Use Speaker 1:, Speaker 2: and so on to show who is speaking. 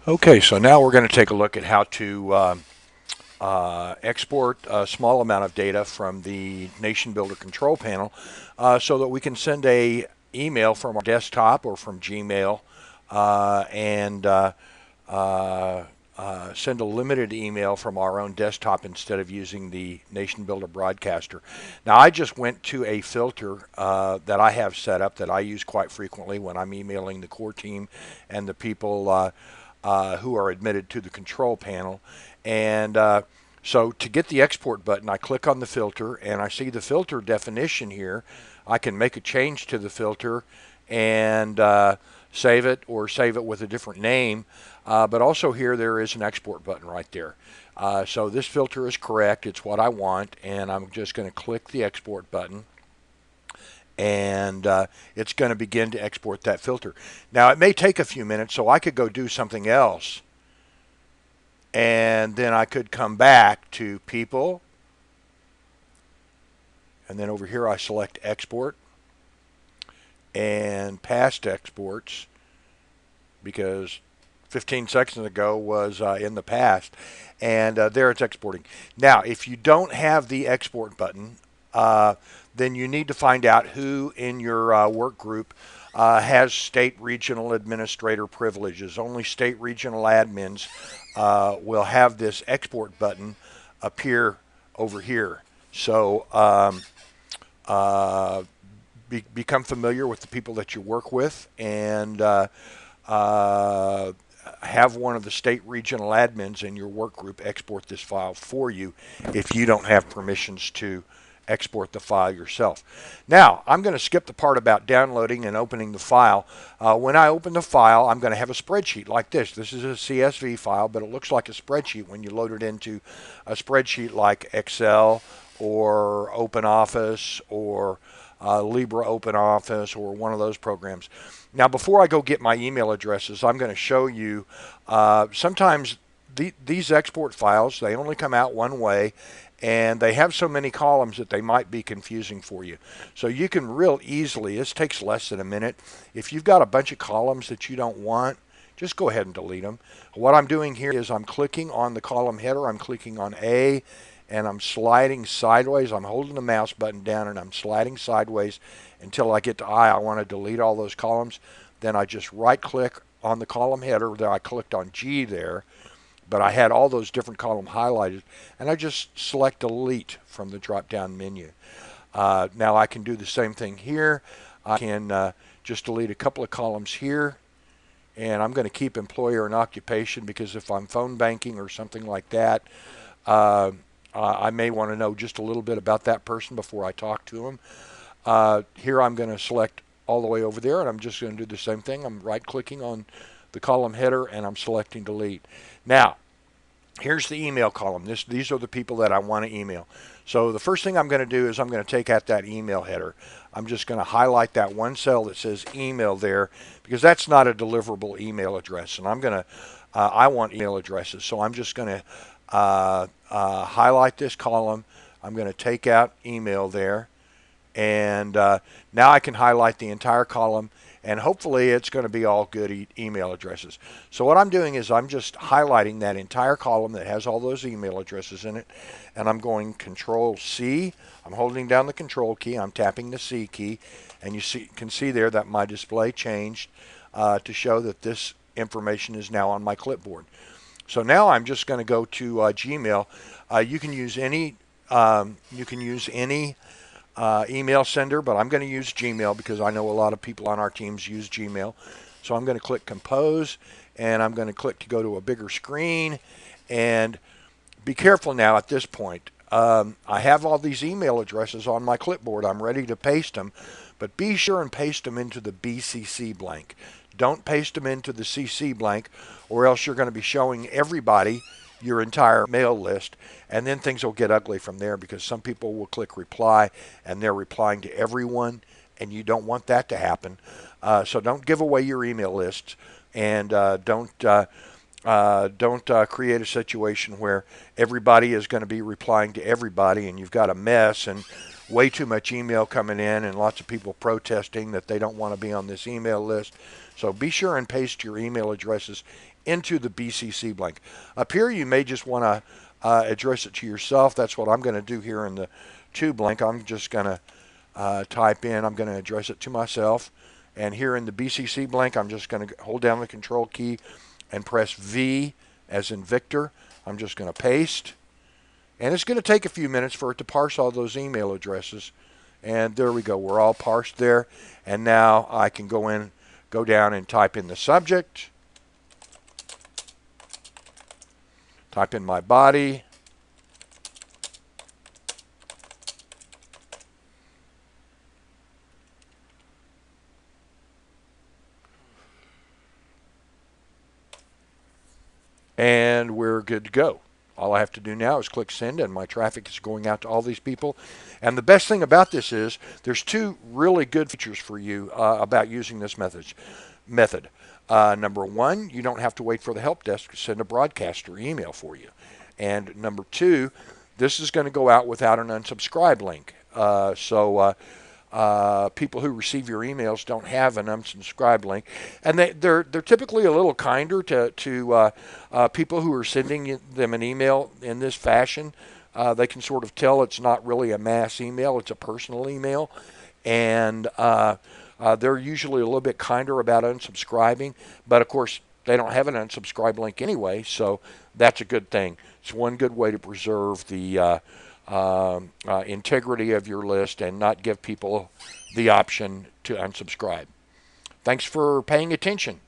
Speaker 1: Okay, so now we're going to take a look at how to export a small amount of data from the Nation Builder control panel so that we can send a email from our desktop or from Gmail and send a limited email from our own desktop instead of using the Nation Builder broadcaster. Now, I just went to a filter that I have set up that I use quite frequently when I'm emailing the core team and the people who are admitted to the control panel. And so to get the export button, I click on the filter and I see the filter definition here. I can make a change to the filter and save it or save it with a different name. But also here there is an export button right there. So this filter is correct. It's what I want. And I'm just going to click the export button and it's going to begin to export that filter. Now, it may take a few minutes, so I could go do something else, and then I could come back to People, and then over here I select Export and Past Exports, because 15 seconds ago was in the past, and there it's exporting. Now, if you don't have the export button, then you need to find out who in your work group has state regional administrator privileges. Only state regional admins will have this export button appear over here. So become familiar with the people that you work with and have one of the state regional admins in your work group export this file for you if you don't have permissions to export the file yourself. Now, I'm going to skip the part about downloading and opening the file. When I open the file, I'm going to have a spreadsheet like this. This is a CSV file, but it looks like a spreadsheet when you load it into a spreadsheet like Excel or OpenOffice or LibreOffice Office or one of those programs. Now, before I go get my email addresses, I'm going to show you sometimes these export files, they only come out one way, and they have so many columns that they might be confusing for you. So you can real easily, this takes less than a minute, if you've got a bunch of columns that you don't want, just go ahead and delete them. What I'm doing here is I'm clicking on the column header, I'm clicking on A, and I'm sliding sideways. I'm holding the mouse button down and I'm sliding sideways until I get to I. I want to delete all those columns. Then I just right click on the column header. There I clicked on G there, but I had all those different columns highlighted, and I just select delete from the drop down menu. Now I can do the same thing here. I can just delete a couple of columns here, and I'm going to keep employer and occupation because if I'm phone banking or something like that, I may want to know just a little bit about that person before I talk to them. Here I'm going to select all the way over there, and I'm just going to do the same thing. I'm right-clicking on the column header, and I'm selecting delete. Now, here's the email column. These are the people that I want to email. So the first thing I'm going to do is I'm going to take out that email header. I'm just going to highlight that one cell that says email there because that's not a deliverable email address, and I want email addresses. So I'm just going to highlight this column. I'm going to take out email there, and now I can highlight the entire column, and hopefully it's going to be all good email addresses. So what I'm doing is I'm just highlighting that entire column that has all those email addresses in it, and I'm going Control C. I'm holding down the Control key. I'm tapping the C key, and can see there that my display changed to show that this information is now on my clipboard. So now I'm just going to go to Gmail. You can use any email sender, but I'm going to use Gmail because I know a lot of people on our teams use Gmail. So I'm going to click Compose, and I'm going to click to go to a bigger screen. And be careful now at this point. I have all these email addresses on my clipboard. I'm ready to paste them, but be sure and paste them into the BCC blank. Don't paste them into the CC blank, or else you're going to be showing everybody your entire mail list, and then things will get ugly from there because some people will click reply and they're replying to everyone, and you don't want that to happen. So don't give away your email lists, and don't create a situation where everybody is going to be replying to everybody and you've got a mess and way too much email coming in and lots of people protesting that they don't want to be on this email list. So be sure and paste your email addresses into the BCC blank. Up here, you may just want to address it to yourself. That's what I'm going to do here in the to blank. I'm just going to type in, I'm going to address it to myself. And here in the BCC blank, I'm just going to hold down the control key and press V as in Victor. I'm just going to paste. And it's going to take a few minutes for it to parse all those email addresses. And there we go. We're all parsed there. And now I can go down and type in the subject. Type in my body. And we're good to go. All I have to do now is click send, and my traffic is going out to all these people. And the best thing about this is there's two really good features for you about using this method. Number one, you don't have to wait for the help desk to send a broadcaster email for you. And number two, this is going to go out without an unsubscribe link. People who receive your emails don't have an unsubscribe link, and they're typically a little kinder to people who are sending them an email in this fashion. They can sort of tell it's not really a mass email; it's a personal email, and they're usually a little bit kinder about unsubscribing. But of course, they don't have an unsubscribe link anyway, so that's a good thing. It's one good way to preserve the integrity of your list and not give people the option to unsubscribe. Thanks for paying attention.